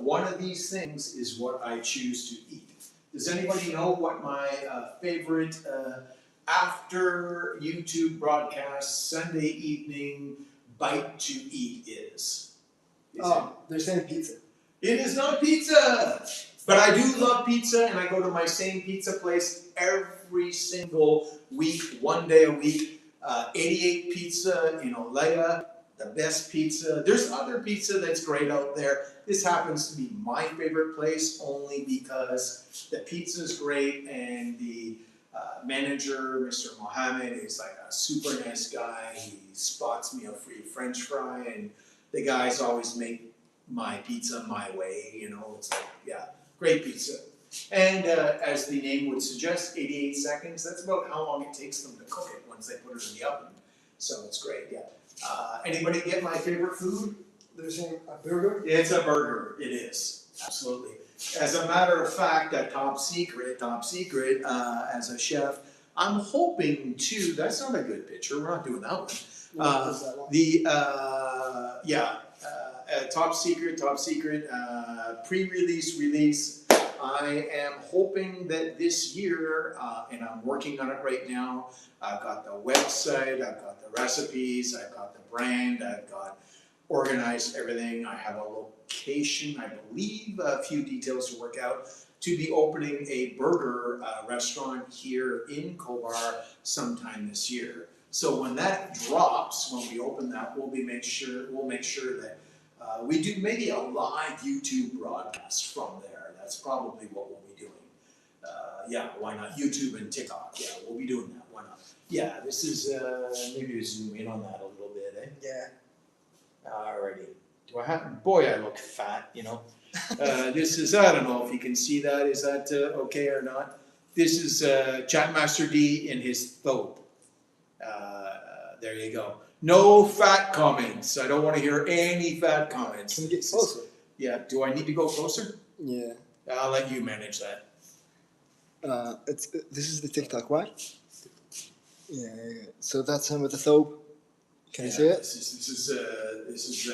one of these things is what I choose to eat. Does anybody know what my favorite after YouTube broadcast Sunday evening bite to eat is? They're saying pizza. It is not pizza! But I do love pizza, and I go to my same pizza place every single week, 1 day a week. 88 Pizza in Olea, the best pizza. There's other pizza that's great out there. This happens to be my favorite place only because the pizza's great and the manager, Mr. Mohammed, is like a super nice guy. He spots me a free French fry, and the guys always make my pizza my way, it's like, yeah, great pizza. And as the name would suggest, 88 seconds, that's about how long it takes them to cook it once they put it in the oven. So it's great, yeah. Anybody get my favorite food? They're saying a burger? It's a burger, it is, absolutely. As a matter of fact, a top secret, as a chef, I'm hoping to, that's not a good picture, we're not doing that one. Top secret, pre-release, release. I am hoping that this year, and I'm working on it right now, I've got the website, I've got the recipes, I've got the brand, I've got organized everything, I have a location, I believe, a few details to work out, to be opening a burger restaurant here in Cobar sometime this year. So when that drops, when we open that, we'll make sure that we do maybe a live YouTube broadcast from there. That's probably what we'll be doing. Yeah, why not? YouTube and TikTok. Yeah, we'll be doing that. Why not? Yeah, this is, maybe we zoom in on that a little bit, eh? Yeah. Alrighty. Boy, I look fat, This is, I don't know if you can see that. Is that okay or not? This is Chatmaster D in his thobe. There you go. No fat comments. I don't want to hear any fat comments. Can you get closer? Yeah, do I need to go closer? Yeah. I'll let you manage that. This is the TikTok, right? Yeah. So that's him with the thobe. Can you see it? This is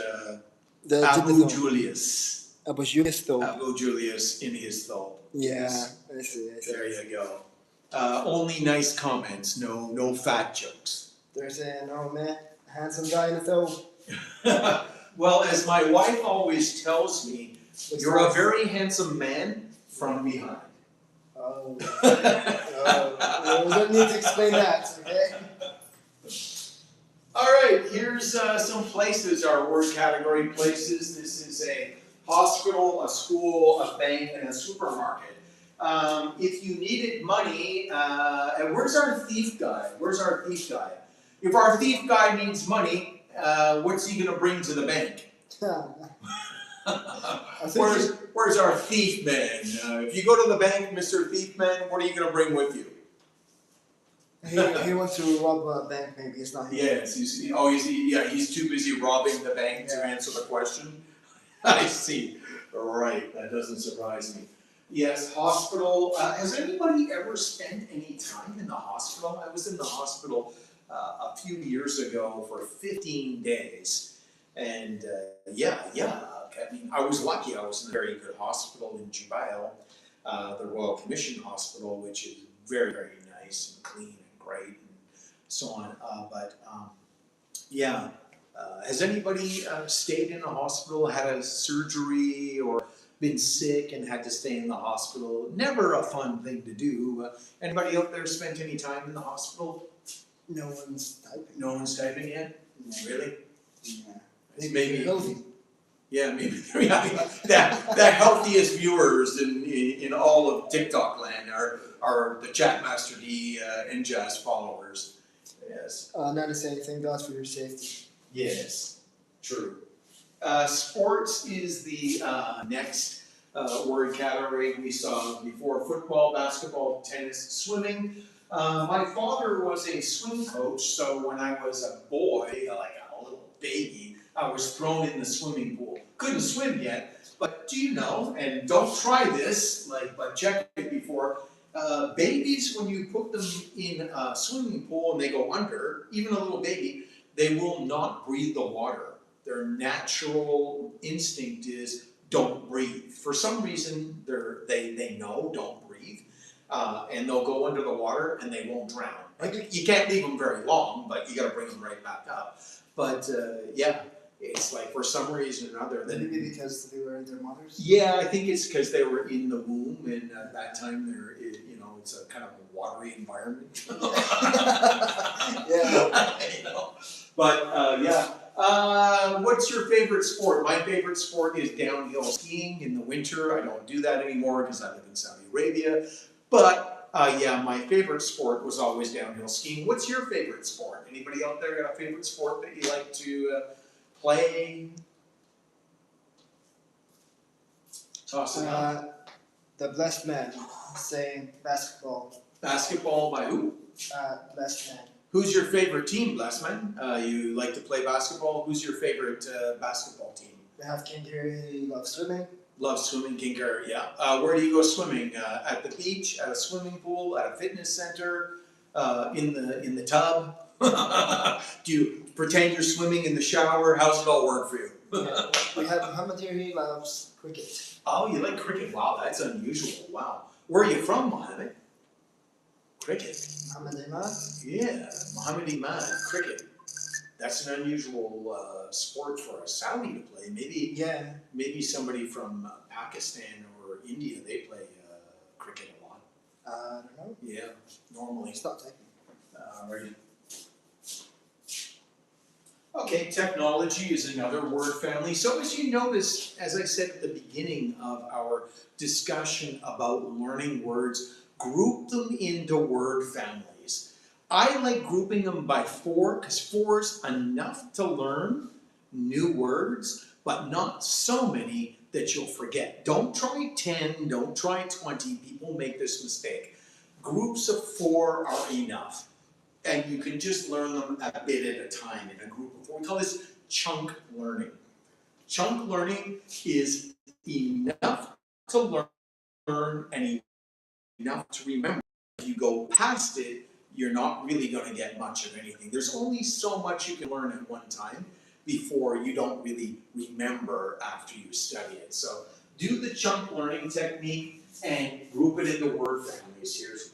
The Abu thobe. Julius. Abu Julius thobe. Abu Julius in his thobe. Yeah. Yes. I see. There you go. Only nice comments, no fat jokes. They're saying, "Oh man, handsome guy in the thobe." Well, as my wife always tells me, Looks you're a nice. very handsome man from behind. Oh. We don't need to explain that, okay? All right, here's some places, our word category places. This is a hospital, a school, a bank, and a supermarket. If you needed money, and where's our thief guy? Where's our thief guy? If our thief guy needs money, what's he gonna bring to the bank? Where's our thief man? If you go to the bank, Mr. Thief Man, what are you gonna bring with you? He wants to rob a bank, maybe he's not here. Yes, he's too busy robbing the bank to answer the question. I see. Right, that doesn't surprise me. Yes, hospital. Has anybody ever spent any time in the hospital? I was in the hospital a few years ago for 15 days. And I mean, I was lucky. I was in a very good hospital in Jubail, the Royal Commission Hospital, which is very, very nice and clean and great and so on. Has anybody stayed in a hospital, had a surgery, or been sick and had to stay in the hospital? Never a fun thing to do. Anybody out there spent any time in the hospital? No one's typing. No one's typing yet? No. Really? Yeah. Maybe. Healthy. Yeah, maybe the healthiest viewers in all of TikTok land are the Chatmaster D Injaz followers. Yes. Not to say anything, that's for your safety. Yes, true. Sports is the next word category we saw before: football, basketball, tennis, swimming. My father was a swim coach, so when I was a boy, like a little baby, I was thrown in the swimming pool. Couldn't swim yet, but do you know, and don't try this, but check it before, babies, when you put them in a swimming pool and they go under, even a little baby, they will not breathe the water. Their natural instinct is don't breathe. For some reason, they know don't breathe, and they'll go under the water and they won't drown. You can't leave them very long, but you got to bring them right back up. But it's like for some reason or another. Maybe because they were in their mothers? Yeah, I think it's because they were in the womb, and at that time it's a kind of a watery environment. Yeah. But what's your favorite sport? My favorite sport is downhill skiing in the winter. I don't do that anymore because I live in Saudi Arabia. But my favorite sport was always downhill skiing. What's your favorite sport? Anybody out there got a favorite sport that you like to play? Toss it out. The blessed man saying basketball. Basketball by who? Blessed man. Who's your favorite team, Blessman? You like to play basketball. Who's your favorite basketball team? We have King Gary, he loves swimming. Love swimming, King Gary, yeah. Where do you go swimming? At the beach, at a swimming pool, at a fitness center, in the tub? Do you pretend you're swimming in the shower? How's it all work for you? We have Muhammad here, he loves cricket. Oh, you like cricket? Wow, that's unusual. Wow. Where are you from, Mohammed? Cricket. Muhammad Imad? Yeah, Mohammed Imad, cricket. That's an unusual sport for a Saudi to play. Maybe somebody from Pakistan or India, they play cricket a lot. I don't know. Yeah, normally. Stop typing. Right. Okay, technology is another word family. So as you notice, as I said at the beginning of our discussion about learning words, group them into word families. I like grouping them by 4 because 4 is enough to learn new words, but not so many that you'll forget. Don't try 10, don't try 20. People make this mistake. Groups of 4 are enough. And you can just learn them a bit at a time in a group of 4. We call this chunk learning. Chunk learning is enough to learn learn and enough to remember. If you go past it, you're not really going to get much of anything. There's only so much you can learn at one time before you don't really remember after you study it. So do the chunk learning technique and group it into word families. Here's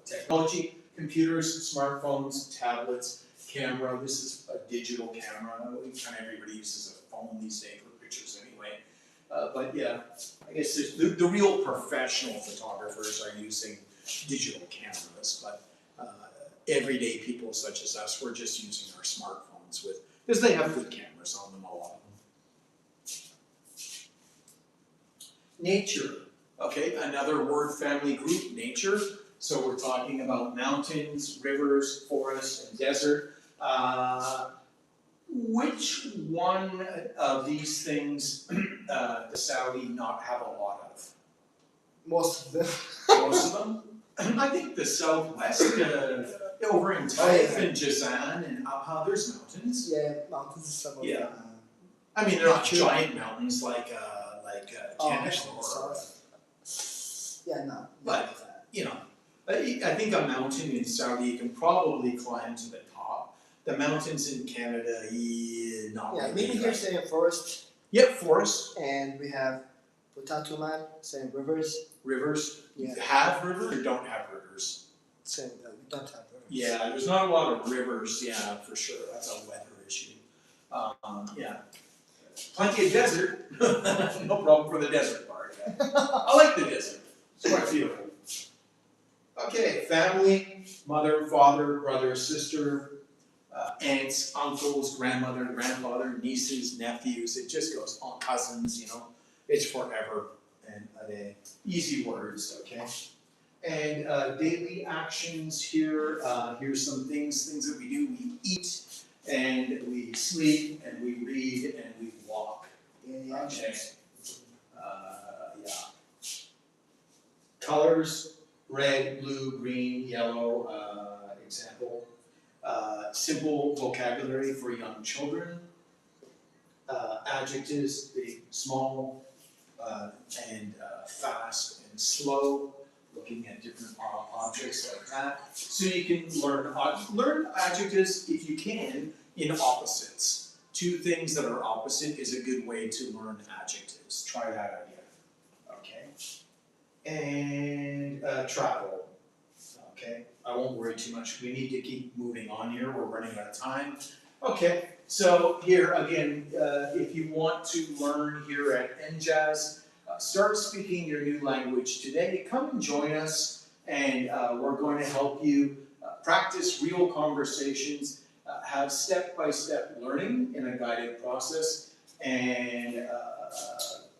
technology, computers, smartphones, tablets, camera. This is a digital camera. Kind of everybody uses a phone these days for pictures anyway. But yeah, I guess the real professional photographers are using digital cameras, but everyday people such as us, we're just using our smartphones because they have good cameras on them, a lot of them. Nature, okay, another word family group, nature. So we're talking about mountains, rivers, forests, and desert. Which one of these things does Saudi not have a lot of? Most of them. Most of them? I think the southwest, over in Taif and Jazan and Abha, there's mountains. Yeah, mountains is some of Yeah. them. I mean, they're not giant mountains like Canada Yeah, no. But, you know, I think a mountain in Saudi you can probably climb to the top. The mountains in Canada, not really. Yeah, maybe here saying forest. Yep, forest. And we have Potato Man saying rivers. Rivers. Yeah. Have rivers or don't have rivers? Saying that we don't have rivers. Yeah, there's not a lot of rivers, yeah, for sure. That's a weather issue. Yeah. Plenty of desert. No problem for the desert part. Yeah. I like the desert. It's quite beautiful. Okay, family, mother, father, brother, sister, aunts, uncles, grandmother, grandfather, nieces, nephews. It just goes on, cousins, you know. It's forever and a day. Easy words, okay? And daily actions here. Here's some things that we do. We eat, and we sleep, and we read, and we walk. Daily Okay. actions. Yeah. Colors, red, blue, green, yellow, example. Simple vocabulary for young children. Adjectives, big, small, and fast and slow. Looking at different objects like that. So you can learn adjectives, if you can, in opposites. Two things that are opposite is a good way to learn adjectives. Try that idea. Okay. And travel. Okay. I won't worry too much. We need to keep moving on here. We're running out of time. Okay. So here again, if you want to learn here at Injaz, start speaking your new language today. Come and join us, and we're going to help you practice real conversations, have step-by-step learning in a guided process, and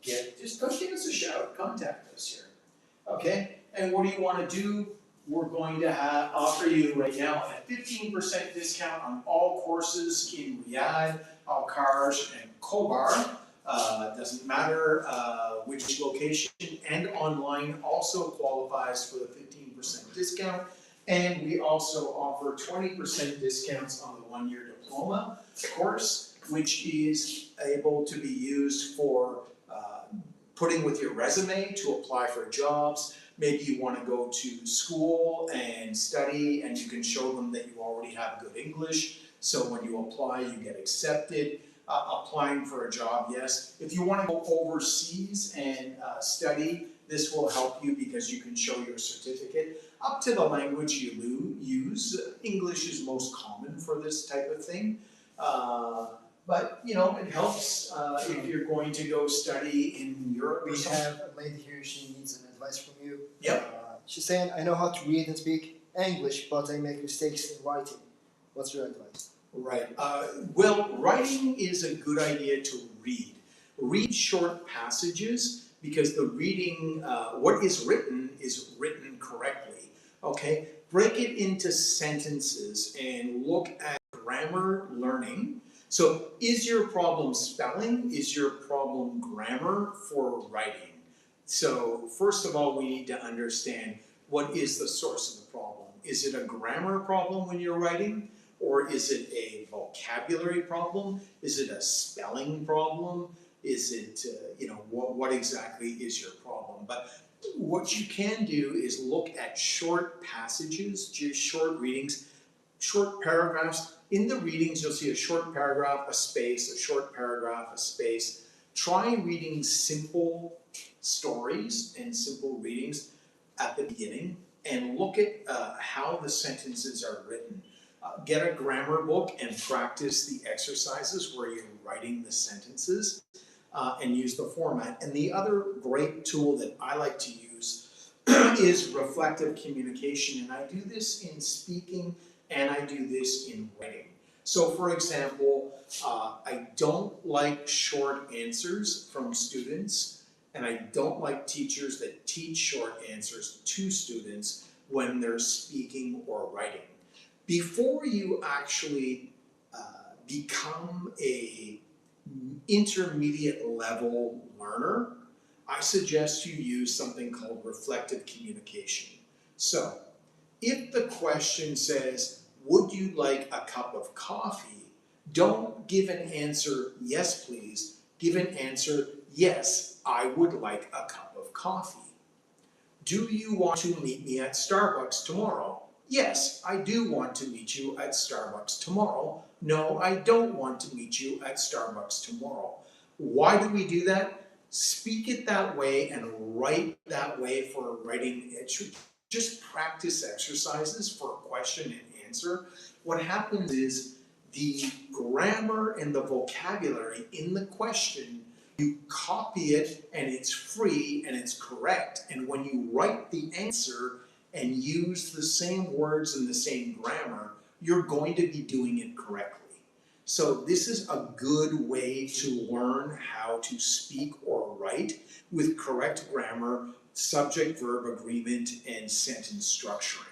just come give us a shout. Contact us here. Okay? And what do you want to do? We're going to offer you right now a 15% discount on all courses in Riyadh, Al-Kharj, and Khobar. Doesn't matter which location, and online also qualifies for the 15% discount. And we also offer 20% discounts on the one-year diploma course, which is able to be used for putting with your resume to apply for jobs. Maybe you want to go to school and study, and you can show them that you already have good English. So when you apply, you get accepted. Applying for a job, yes. If you want to go overseas and study, this will help you because you can show your certificate up to the language you use. English is most common for this type of thing. But, you know, it helps if you're going to go study in Europe or We something. have a lady here, she needs some advice from you. Yep. She's saying, I know how to read and speak English, but I make mistakes in writing. What's your advice? Right. Well, writing is a good idea to read. Read short passages because the reading, what is written correctly. Okay? Break it into sentences and look at grammar learning. So, is your problem spelling? Is your problem grammar for writing? So, first of all, we need to understand what is the source of the problem. Is it a grammar problem when you're writing? Or is it a vocabulary problem? Is it a spelling problem? Is it, what exactly is your problem? But What you can do is look at short passages, just short readings, short paragraphs. In the readings, you'll see a short paragraph, a space, a short paragraph, a space. Try reading simple stories and simple readings at the beginning and look at how the sentences are written. Get a grammar book and practice the exercises where you're writing the sentences and use the format. And the other great tool that I like to use is reflective communication. And I do this in speaking and I do this in writing. So for example, I don't like short answers from students, and I don't like teachers that teach short answers to students when they're speaking or writing. Before you actually become a intermediate level learner, I suggest you use something called reflective communication. So, if the question says, would you like a cup of coffee? Don't give an answer, yes please. Give an answer, yes, I would like a cup of coffee. Do you want to meet me at Starbucks tomorrow? Yes, I do want to meet you at Starbucks tomorrow. No, I don't want to meet you at Starbucks tomorrow. Why do we do that? Speak it that way and write that way for writing. Just practice exercises for question and answer. What happens is the grammar and the vocabulary in the question, you copy it and it's free and it's correct. And when you write the answer and use the same words and the same grammar, you're going to be doing it correctly. So this is a good way to learn how to speak or write with correct grammar, subject-verb agreement, and sentence structuring.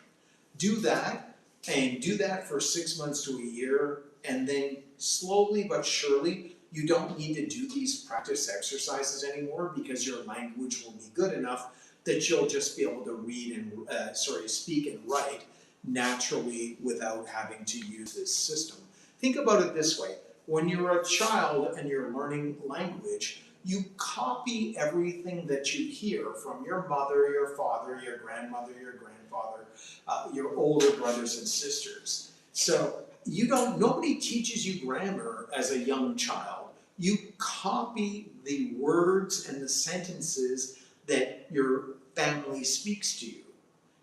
Do that, and do that for 6 months to a year, and then slowly but surely, you don't need to do these practice exercises anymore because your language will be good enough that you'll just be able to read and, speak and write naturally without having to use this system. Think about it this way. When you're a child and you're learning language, you copy everything that you hear from your mother, your father, your grandmother, your grandfather, your older brothers and sisters. So nobody teaches you grammar as a young child. You copy the words and the sentences that your family speaks to you.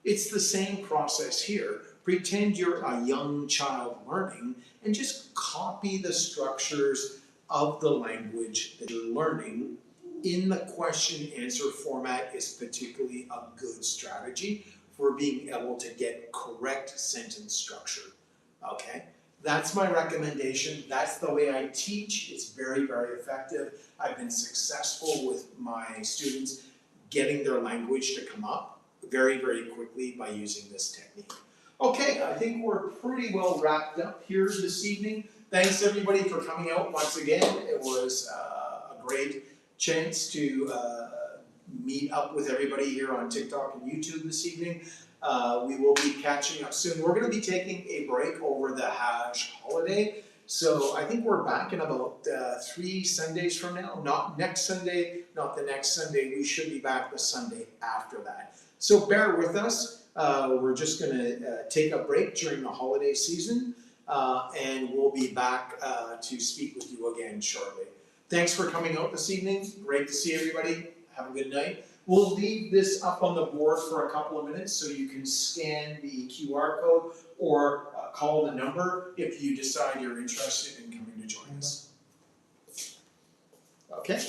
It's the same process here. Pretend you're a young child learning and just copy the structures of the language that you're learning in the question answer format is particularly a good strategy for being able to get correct sentence structure. Okay? That's my recommendation. That's the way I teach. It's very, very effective. I've been successful with my students getting their language to come up very, very quickly by using this technique. Okay, I think we're pretty well wrapped up here this evening. Thanks everybody for coming out once again. It was a great chance to meet up with everybody here on TikTok and YouTube this evening. We will be catching up soon. We're going to be taking a break over the Hajj holiday. So I think we're back in about 3 Sundays from now. Not next Sunday, not the next Sunday. We should be back the Sunday after that. So bear with us. We're just going to take a break during the holiday season. And we'll be back to speak with you again shortly. Thanks for coming out this evening. Great to see everybody. Have a good night. We'll leave this up on the board for a couple of minutes so you can scan the QR code or call the number if you decide you're interested in coming to join us. Okay.